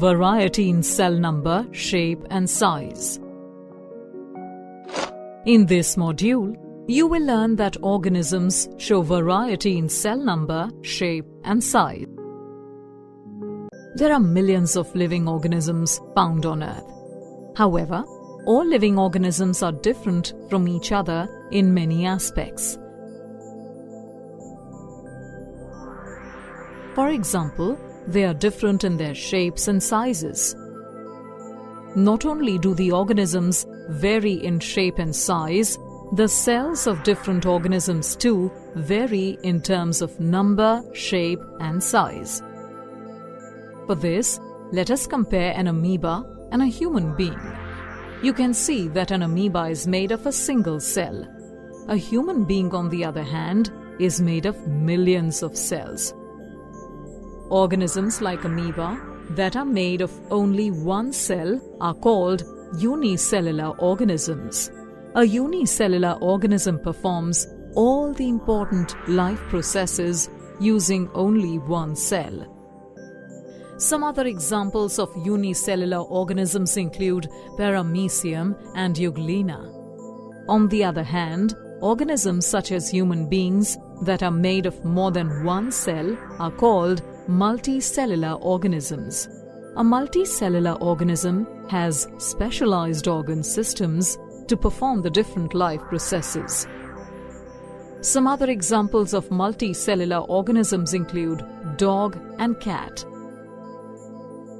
variety in cell number, shape and size. In this module, you will learn that organisms show variety in cell number, shape and size. There are millions of living organisms found on Earth. However, all living organisms are different from each other in many aspects. For example, they are different in their shapes and sizes. Not only do the organisms vary in shape and size, the cells of different organisms too vary in terms of number, shape and size. For this, let us compare an amoeba and a human being. You can see that an amoeba is made of a single cell. A human being, on the other hand, is made of millions of cells. Organisms like amoeba that are made of only one cell are called unicellular organisms. A unicellular organism performs all the important life processes using only one cell. Some other examples of unicellular organisms include Paramecium and Euglena. On the other hand, organisms such as human beings that are made of more than one cell are called multicellular organisms. A multicellular organism has specialized organ systems to perform the different life processes. Some other examples of multicellular organisms include dog and cat.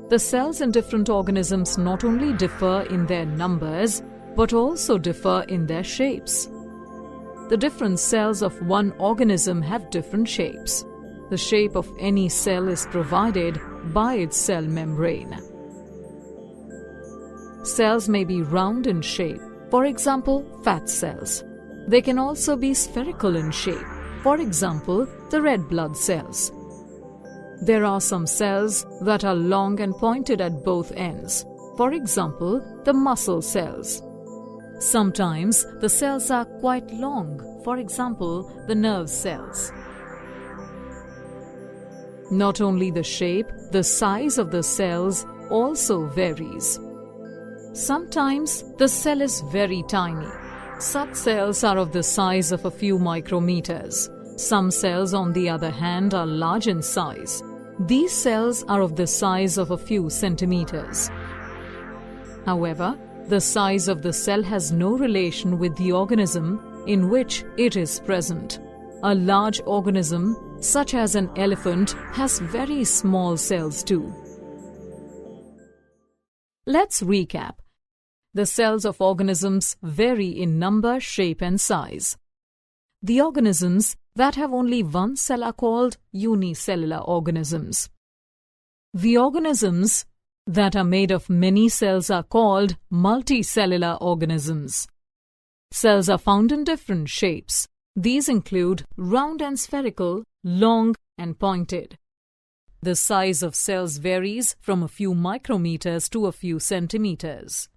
The cells in different organisms not only differ in their numbers, but also differ in their shapes. The different cells of one organism have different shapes. The shape of any cell is provided by its cell membrane. Cells may be round in shape, for example, fat cells. They can also be spherical in shape, for example, the red blood cells. There are some cells that are long and pointed at both ends, for example, the muscle cells. Sometimes the cells are quite long, for example, the nerve cells. Not only the shape, the size of the cells also varies. Sometimes the cell is very tiny. Such cells are of the size of a few micrometers. Some cells, on the other hand, are large in size. These cells are of the size of a few centimeters. However, the size of the cell has no relation with the organism in which it is present. A large organism, such as an elephant, has very small cells too. Let's recap. The cells of organisms vary in number, shape and size. The organisms that have only one cell are called unicellular organisms. The organisms that are made of many cells are called multicellular organisms. Cells are found in different shapes. These include round and spherical, long and pointed. The size of cells varies from a few micrometers to a few centimeters.